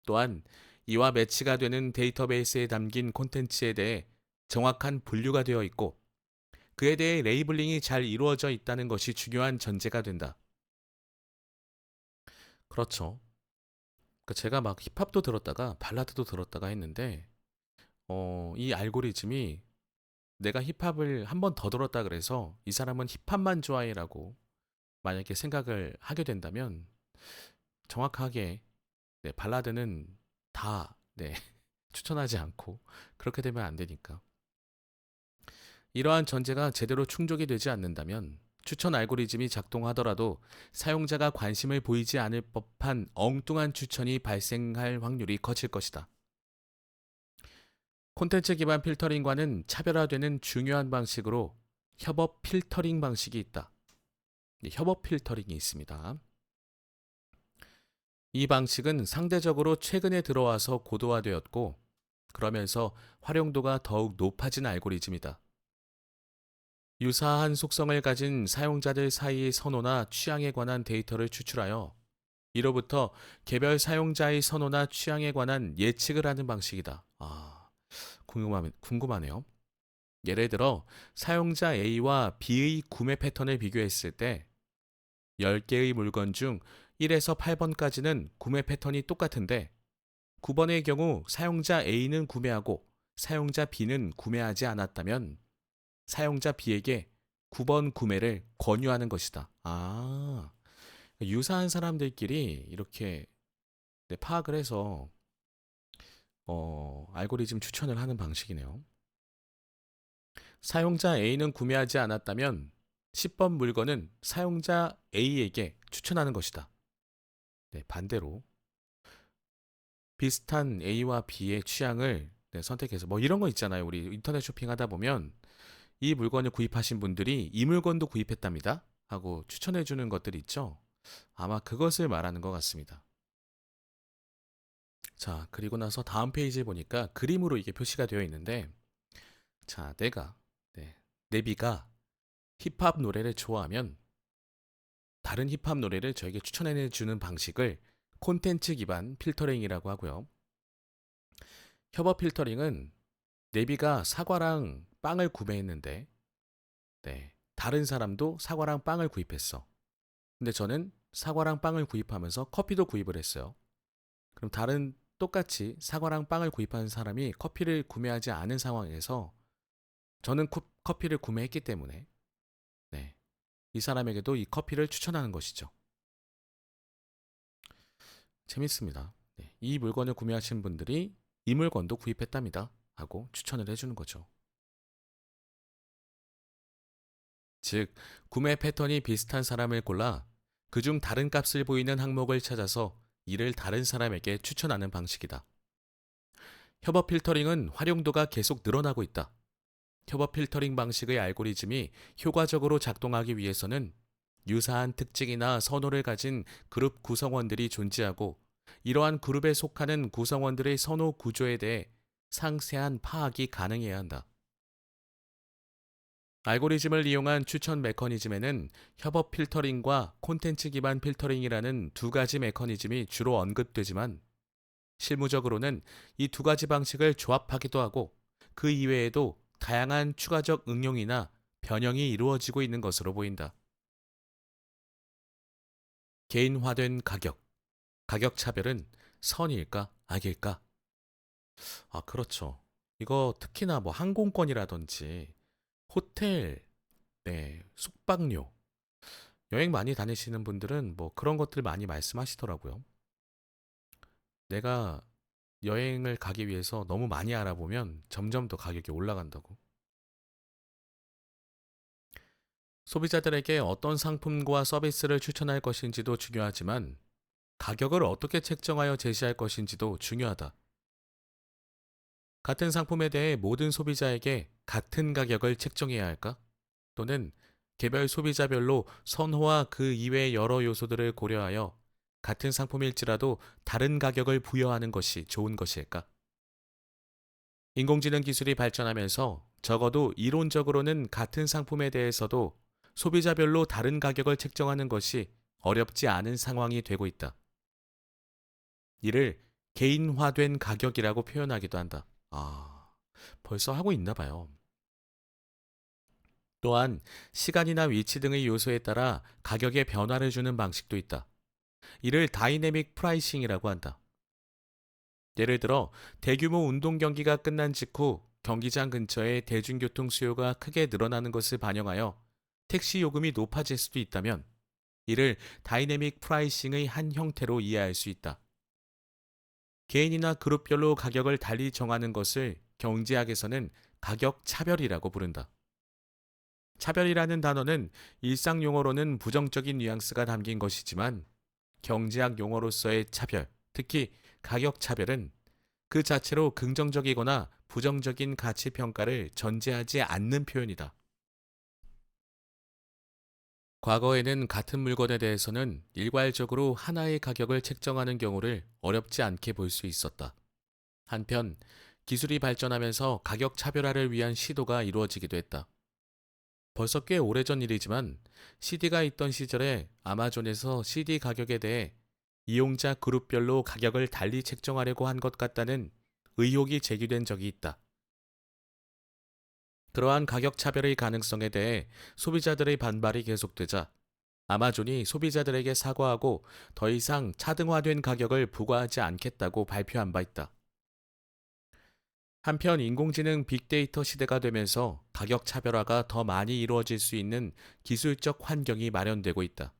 Speaker 1: 또한 이와 매치가 되는 데이터베이스에 담긴 콘텐츠에 대해 정확한 분류가 되어 있고 그에 대해 레이블링이 잘 이루어져 있다는 것이 중요한 전제가 된다. 그렇죠. 그러니까 제가 막 힙합도 들었다가 발라드도 들었다가 했는데 이 알고리즘이 내가 힙합을 한 번 더 들었다 그래서 이 사람은 힙합만 좋아해라고 만약에 생각을 하게 된다면 정확하게 발라드는 다 추천하지 않고 그렇게 되면 안 되니까. 이러한 전제가 제대로 충족이 되지 않는다면 추천 알고리즘이 작동하더라도 사용자가 관심을 보이지 않을 법한 엉뚱한 추천이 발생할 확률이 커질 것이다. 콘텐츠 기반 필터링과는 차별화되는 중요한 방식으로 협업 필터링 방식이 있다. 협업 필터링이 있습니다. 이 방식은 상대적으로 최근에 들어와서 고도화되었고 그러면서 활용도가 더욱 높아진 알고리즘이다. 유사한 속성을 가진 사용자들 사이의 선호나 취향에 관한 데이터를 추출하여 이로부터 개별 사용자의 선호나 취향에 관한 예측을 하는 방식이다. 아, 궁금하네요. 예를 들어 사용자 A와 B의 구매 패턴을 비교했을 때 10개의 물건 중 1에서 8번까지는 구매 패턴이 똑같은데 9번의 경우 사용자 A는 구매하고 사용자 B는 구매하지 않았다면 사용자 B에게 9번 구매를 권유하는 것이다. 아, 유사한 사람들끼리 이렇게 파악을 해서 알고리즘 추천을 하는 방식이네요. 사용자 A는 구매하지 않았다면 10번 물건은 사용자 A에게 추천하는 것이다. 반대로 비슷한 A와 B의 취향을 선택해서 뭐 이런 거 있잖아요. 우리 인터넷 쇼핑하다 보면 이 물건을 구입하신 분들이 이 물건도 구입했답니다 하고 추천해 주는 것들이 있죠. 아마 그것을 말하는 것 같습니다. 자, 그리고 나서 다음 페이지에 보니까 그림으로 이게 표시가 되어 있는데 자, 내비가 힙합 노래를 좋아하면 다른 힙합 노래를 저에게 추천해 주는 방식을 콘텐츠 기반 필터링이라고 하고요. 협업 필터링은 내비가 사과랑 빵을 구매했는데 다른 사람도 사과랑 빵을 구입했어. 근데 저는 사과랑 빵을 구입하면서 커피도 구입을 했어요. 그럼 다른 똑같이 사과랑 빵을 구입한 사람이 커피를 구매하지 않은 상황에서 저는 커피를 구매했기 때문에 이 사람에게도 이 커피를 추천하는 것이죠. 재밌습니다. 이 물건을 구매하신 분들이 이 물건도 구입했답니다 하고 추천을 해주는 거죠. 즉, 구매 패턴이 비슷한 사람을 골라 그중 다른 값을 보이는 항목을 찾아서 이를 다른 사람에게 추천하는 방식이다. 협업 필터링은 활용도가 계속 늘어나고 있다. 협업 필터링 방식의 알고리즘이 효과적으로 작동하기 위해서는 유사한 특징이나 선호를 가진 그룹 구성원들이 존재하고, 이러한 그룹에 속하는 구성원들의 선호 구조에 대해 상세한 파악이 가능해야 한다. 알고리즘을 이용한 추천 메커니즘에는 협업 필터링과 콘텐츠 기반 필터링이라는 두 가지 메커니즘이 주로 언급되지만, 실무적으로는 이 두 가지 방식을 조합하기도 하고 그 이외에도 다양한 추가적 응용이나 변형이 이루어지고 있는 것으로 보인다. 개인화된 가격, 가격 차별은 선일까, 악일까? 아, 그렇죠. 이거 특히나 뭐 항공권이라든지 호텔, 네, 숙박료, 여행 많이 다니시는 분들은 뭐 그런 것들 많이 말씀하시더라고요. 내가 여행을 가기 위해서 너무 많이 알아보면 점점 더 가격이 올라간다고. 소비자들에게 어떤 상품과 서비스를 추천할 것인지도 중요하지만, 가격을 어떻게 책정하여 제시할 것인지도 중요하다. 같은 상품에 대해 모든 소비자에게 같은 가격을 책정해야 할까? 또는 개별 소비자별로 선호와 그 이외의 여러 요소들을 고려하여 같은 상품일지라도 다른 가격을 부여하는 것이 좋은 것일까? 인공지능 기술이 발전하면서 적어도 이론적으로는 같은 상품에 대해서도 소비자별로 다른 가격을 책정하는 것이 어렵지 않은 상황이 되고 있다. 이를 개인화된 가격이라고 표현하기도 한다. 아, 벌써 하고 있나 봐요. 또한 시간이나 위치 등의 요소에 따라 가격에 변화를 주는 방식도 있다. 이를 다이내믹 프라이싱이라고 한다. 예를 들어 대규모 운동 경기가 끝난 직후 경기장 근처에 대중교통 수요가 크게 늘어나는 것을 반영하여 택시 요금이 높아질 수도 있다면, 이를 다이내믹 프라이싱의 한 형태로 이해할 수 있다. 개인이나 그룹별로 가격을 달리 정하는 것을 경제학에서는 가격 차별이라고 부른다. 차별이라는 단어는 일상 용어로는 부정적인 뉘앙스가 담긴 것이지만, 경제학 용어로서의 차별, 특히 가격 차별은 그 자체로 긍정적이거나 부정적인 가치 평가를 전제하지 않는 표현이다. 과거에는 같은 물건에 대해서는 일괄적으로 하나의 가격을 책정하는 경우를 어렵지 않게 볼 수 있었다. 한편 기술이 발전하면서 가격 차별화를 위한 시도가 이루어지기도 했다. 벌써 꽤 오래전 일이지만, CD가 있던 시절에 아마존에서 CD 가격에 대해 이용자 그룹별로 가격을 달리 책정하려고 한 것 같다는 의혹이 제기된 적이 있다. 그러한 가격 차별의 가능성에 대해 소비자들의 반발이 계속되자 아마존이 소비자들에게 사과하고 더 이상 차등화된 가격을 부과하지 않겠다고 발표한 바 있다. 한편 인공지능 빅데이터 시대가 되면서 가격 차별화가 더 많이 이루어질 수 있는 기술적 환경이 마련되고 있다.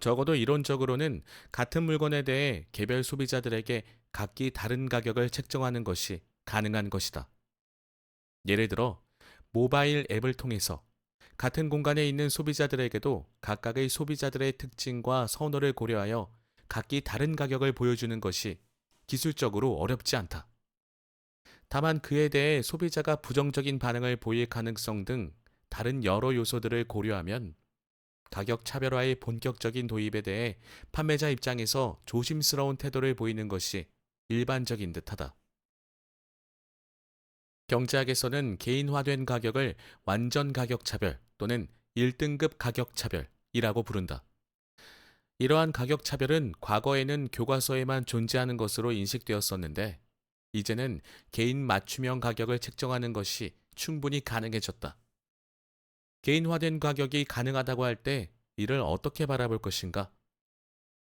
Speaker 1: 적어도 이론적으로는 같은 물건에 대해 개별 소비자들에게 각기 다른 가격을 책정하는 것이 가능한 것이다. 예를 들어 모바일 앱을 통해서 같은 공간에 있는 소비자들에게도 각각의 소비자들의 특징과 선호를 고려하여 각기 다른 가격을 보여주는 것이 기술적으로 어렵지 않다. 다만 그에 대해 소비자가 부정적인 반응을 보일 가능성 등 다른 여러 요소들을 고려하면 가격 차별화의 본격적인 도입에 대해 판매자 입장에서 조심스러운 태도를 보이는 것이 일반적인 듯하다. 경제학에서는 개인화된 가격을 완전 가격 차별 또는 1등급 가격 차별이라고 부른다. 이러한 가격 차별은 과거에는 교과서에만 존재하는 것으로 인식되었었는데, 이제는 개인 맞춤형 가격을 책정하는 것이 충분히 가능해졌다. 개인화된 가격이 가능하다고 할 때 이를 어떻게 바라볼 것인가?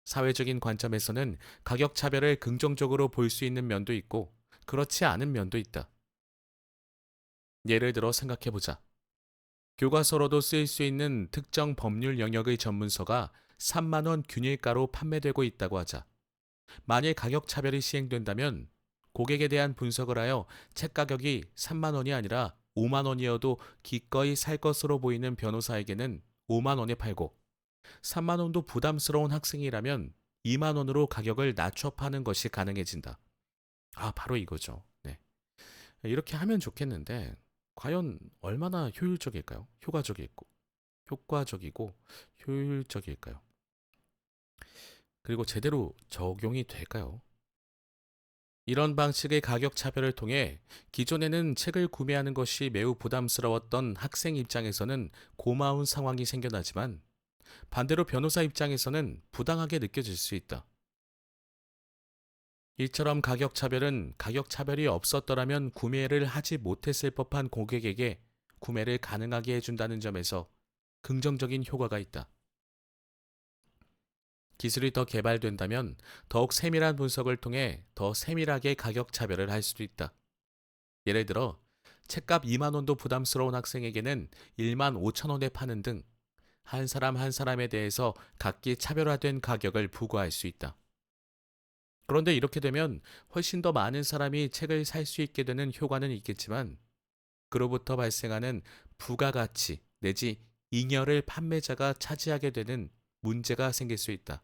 Speaker 1: 사회적인 관점에서는 가격 차별을 긍정적으로 볼 수 있는 면도 있고 그렇지 않은 면도 있다. 예를 들어 생각해보자. 교과서로도 쓰일 수 있는 특정 법률 영역의 전문서가 3만 원 균일가로 판매되고 있다고 하자. 만일 가격 차별이 시행된다면 고객에 대한 분석을 하여 책 가격이 3만 원이 아니라 5만 원이어도 기꺼이 살 것으로 보이는 변호사에게는 5만 원에 팔고, 3만 원도 부담스러운 학생이라면 2만 원으로 가격을 낮춰 파는 것이 가능해진다. 바로 이거죠. 네. 이렇게 하면 좋겠는데 과연 얼마나 효율적일까요? 효과적이고 효율적일까요? 그리고 제대로 적용이 될까요? 이런 방식의 가격 차별을 통해 기존에는 책을 구매하는 것이 매우 부담스러웠던 학생 입장에서는 고마운 상황이 생겨나지만 반대로 변호사 입장에서는 부당하게 느껴질 수 있다. 이처럼 가격 차별이 없었더라면 구매를 하지 못했을 법한 고객에게 구매를 가능하게 해준다는 점에서 긍정적인 효과가 있다. 기술이 더 개발된다면 더욱 세밀한 분석을 통해 더 세밀하게 가격 차별을 할 수도 있다. 예를 들어 책값 2만 원도 부담스러운 학생에게는 1만 5천 원에 파는 등 한 사람 한 사람에 대해서 각기 차별화된 가격을 부과할 수 있다. 그런데 이렇게 되면 훨씬 더 많은 사람이 책을 살 수 있게 되는 효과는 있겠지만 그로부터 발생하는 부가가치 내지 잉여를 판매자가 차지하게 되는 문제가 생길 수 있다.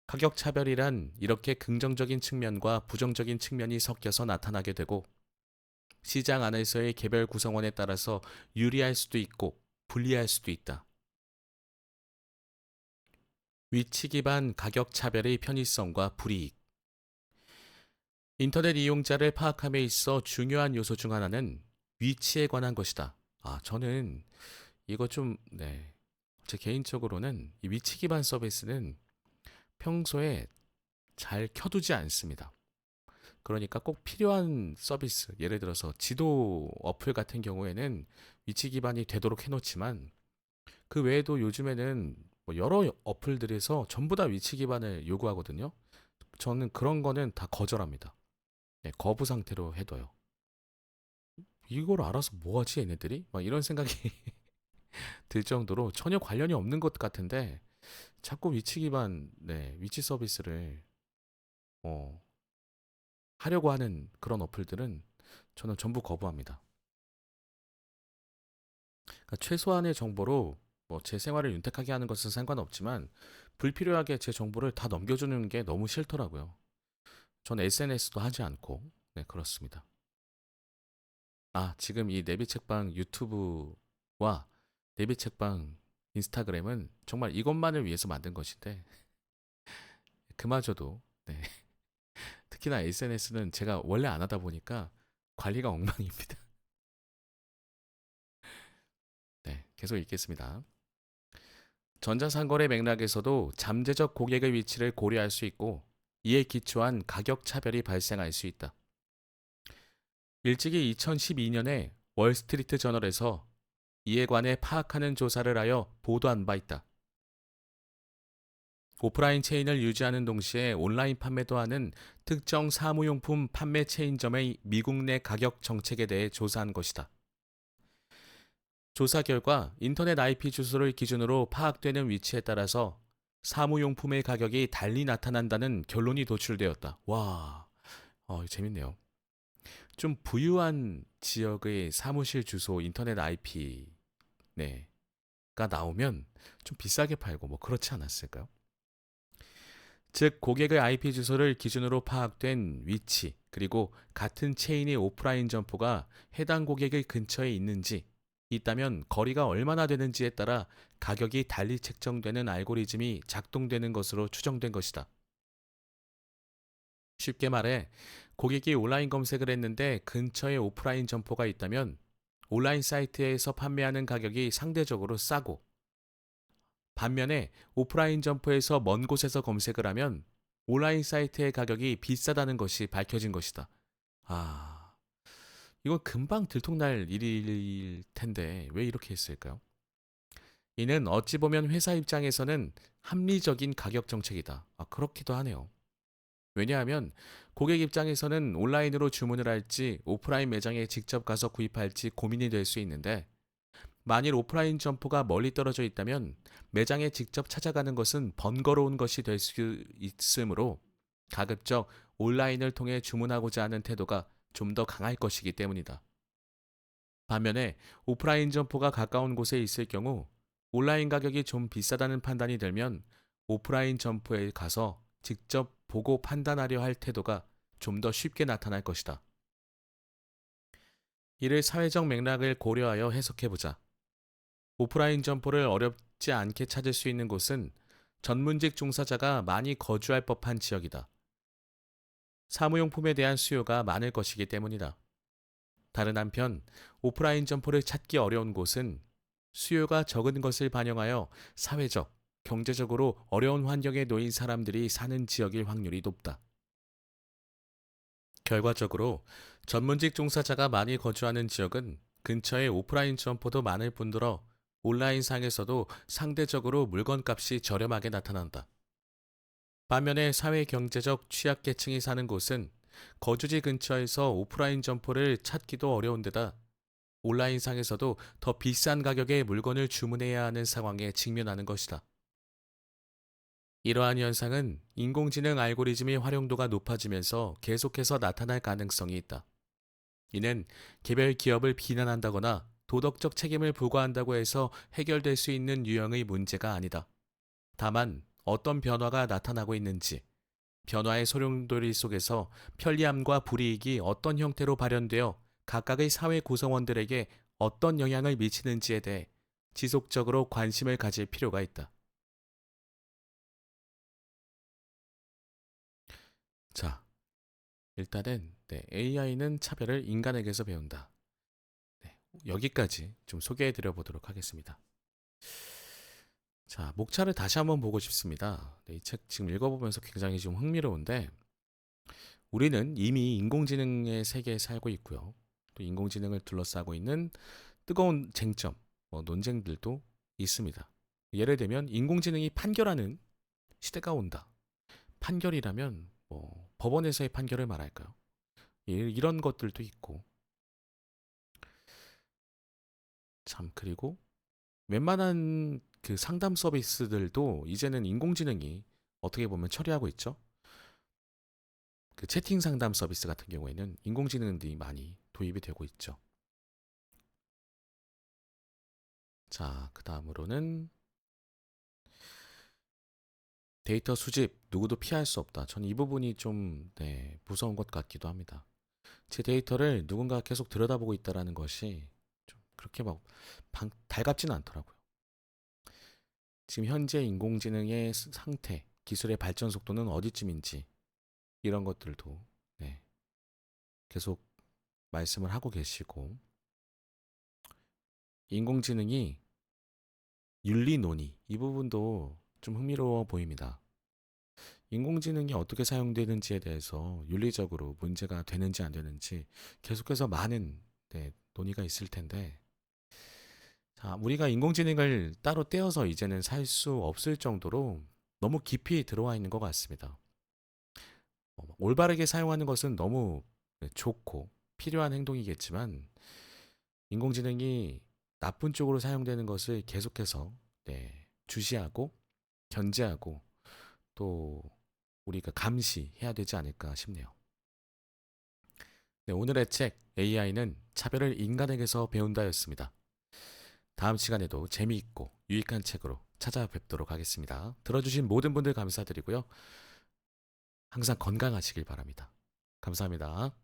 Speaker 1: 가격 차별이란 이렇게 긍정적인 측면과 부정적인 측면이 섞여서 나타나게 되고 시장 안에서의 개별 구성원에 따라서 유리할 수도 있고 불리할 수도 있다. 위치 기반 가격 차별의 편의성과 불이익. 인터넷 이용자를 파악함에 있어 중요한 요소 중 하나는 위치에 관한 것이다. 저는 이거 좀, 네. 제 개인적으로는 이 위치 기반 서비스는 평소에 잘 켜두지 않습니다. 그러니까 꼭 필요한 서비스, 예를 들어서 지도 어플 같은 경우에는 위치 기반이 되도록 해놓지만 그 외에도 요즘에는 뭐 여러 어플들에서 전부 다 위치 기반을 요구하거든요. 저는 그런 거는 다 거절합니다. 네, 거부 상태로 해둬요. 이걸 알아서 뭐 하지 얘네들이? 막 이런 생각이 들 정도로 전혀 관련이 없는 것 같은데 자꾸 위치 기반 네, 위치 서비스를 어, 하려고 하는 그런 어플들은 저는 전부 거부합니다. 그러니까 최소한의 정보로 뭐 제 생활을 윤택하게 하는 것은 상관없지만 불필요하게 제 정보를 다 넘겨주는 게 너무 싫더라고요. 전 SNS도 하지 않고 네, 그렇습니다. 지금 이 내비책방 유튜브와 내비책방 인스타그램은 정말 이것만을 위해서 만든 것인데 그마저도 네, 특히나 SNS는 제가 원래 안 하다 보니까 관리가 엉망입니다. 네, 계속 읽겠습니다. 전자상거래 맥락에서도 잠재적 고객의 위치를 고려할 수 있고 이에 기초한 가격 차별이 발생할 수 있다. 일찍이 2012년에 월스트리트 저널에서 이에 관해 파악하는 조사를 하여 보도한 바 있다. 오프라인 체인을 유지하는 동시에 온라인 판매도 하는 특정 사무용품 판매 체인점의 미국 내 가격 정책에 대해 조사한 것이다. 조사 결과 인터넷 IP 주소를 기준으로 파악되는 위치에 따라서 사무용품의 가격이 달리 나타난다는 결론이 도출되었다. 와, 재밌네요. 좀 부유한 지역의 사무실 주소 인터넷 IP 가 나오면 좀 비싸게 팔고 뭐 그렇지 않았을까요? 즉 고객의 IP 주소를 기준으로 파악된 위치 그리고 같은 체인의 오프라인 점포가 해당 고객의 근처에 있는지 있다면 거리가 얼마나 되는지에 따라 가격이 달리 책정되는 알고리즘이 작동되는 것으로 추정된 것이다. 쉽게 말해 고객이 온라인 검색을 했는데 근처에 오프라인 점포가 있다면 온라인 사이트에서 판매하는 가격이 상대적으로 싸고 반면에 오프라인 점포에서 먼 곳에서 검색을 하면 온라인 사이트의 가격이 비싸다는 것이 밝혀진 것이다. 아, 이건 금방 들통날 일일 텐데 왜 이렇게 했을까요? 이는 어찌 보면 회사 입장에서는 합리적인 가격 정책이다. 그렇기도 하네요. 왜냐하면 고객 입장에서는 온라인으로 주문을 할지 오프라인 매장에 직접 가서 구입할지 고민이 될 수 있는데 만일 오프라인 점포가 멀리 떨어져 있다면 매장에 직접 찾아가는 것은 번거로운 것이 될 수 있으므로 가급적 온라인을 통해 주문하고자 하는 태도가 좀 더 강할 것이기 때문이다. 반면에 오프라인 점포가 가까운 곳에 있을 경우 온라인 가격이 좀 비싸다는 판단이 들면 오프라인 점포에 가서 직접 보고 판단하려 할 태도가 좀 더 쉽게 나타날 것이다. 이를 사회적 맥락을 고려하여 해석해보자. 오프라인 점포를 어렵지 않게 찾을 수 있는 곳은 전문직 종사자가 많이 거주할 법한 지역이다. 사무용품에 대한 수요가 많을 것이기 때문이다. 다른 한편, 오프라인 점포를 찾기 어려운 곳은 수요가 적은 것을 반영하여 사회적, 경제적으로 어려운 환경에 놓인 사람들이 사는 지역일 확률이 높다. 결과적으로 전문직 종사자가 많이 거주하는 지역은 근처에 오프라인 점포도 많을 뿐더러 온라인상에서도 상대적으로 물건값이 저렴하게 나타난다. 반면에 사회 경제적 취약계층이 사는 곳은 거주지 근처에서 오프라인 점포를 찾기도 어려운 데다 온라인상에서도 더 비싼 가격의 물건을 주문해야 하는 상황에 직면하는 것이다. 이러한 현상은 인공지능 알고리즘의 활용도가 높아지면서 계속해서 나타날 가능성이 있다. 이는 개별 기업을 비난한다거나 도덕적 책임을 부과한다고 해서 해결될 수 있는 유형의 문제가 아니다. 다만 어떤 변화가 나타나고 있는지, 변화의 소용돌이 속에서 편리함과 불이익이 어떤 형태로 발현되어 각각의 사회 구성원들에게 어떤 영향을 미치는지에 대해 지속적으로 관심을 가질 필요가 있다. 자, 일단은 AI는 차별을 인간에게서 배운다. 네, 여기까지 좀 소개해 드려 보도록 하겠습니다. 자, 목차를 다시 한번 보고 싶습니다. 이 책 지금 읽어보면서 굉장히 좀 흥미로운데, 우리는 이미 인공지능의 세계에 살고 있고요. 또 인공지능을 둘러싸고 있는 뜨거운 쟁점, 논쟁들도 있습니다. 예를 들면 인공지능이 판결하는 시대가 온다. 판결이라면 법원에서의 판결을 말할까요? 이런 것들도 있고, 참, 그리고 웬만한 그 상담 서비스들도 이제는 인공지능이 어떻게 보면 처리하고 있죠. 그 채팅 상담 서비스 같은 경우에는 인공지능들이 많이 도입이 되고 있죠. 자, 그 다음으로는 데이터 수집, 누구도 피할 수 없다. 저는 이 부분이 좀 무서운 것 같기도 합니다. 제 데이터를 누군가 계속 들여다보고 있다는 것이 좀 그렇게 막 달갑지는 않더라고요. 지금 현재 인공지능의 상태, 기술의 발전 속도는 어디쯤인지 이런 것들도 계속 말씀을 하고 계시고, 인공지능이 윤리 논의 이 부분도 좀 흥미로워 보입니다. 인공지능이 어떻게 사용되는지에 대해서 윤리적으로 문제가 되는지 안 되는지 계속해서 많은 논의가 있을 텐데, 자, 우리가 인공지능을 따로 떼어서 이제는 살 수 없을 정도로 너무 깊이 들어와 있는 것 같습니다. 올바르게 사용하는 것은 너무 좋고 필요한 행동이겠지만, 인공지능이 나쁜 쪽으로 사용되는 것을 계속해서 주시하고 견제하고 또 우리가 감시해야 되지 않을까 싶네요. 오늘의 책 AI는 차별을 인간에게서 배운다였습니다. 다음 시간에도 재미있고 유익한 책으로 찾아뵙도록 하겠습니다. 들어주신 모든 분들 감사드리고요. 항상 건강하시길 바랍니다. 감사합니다.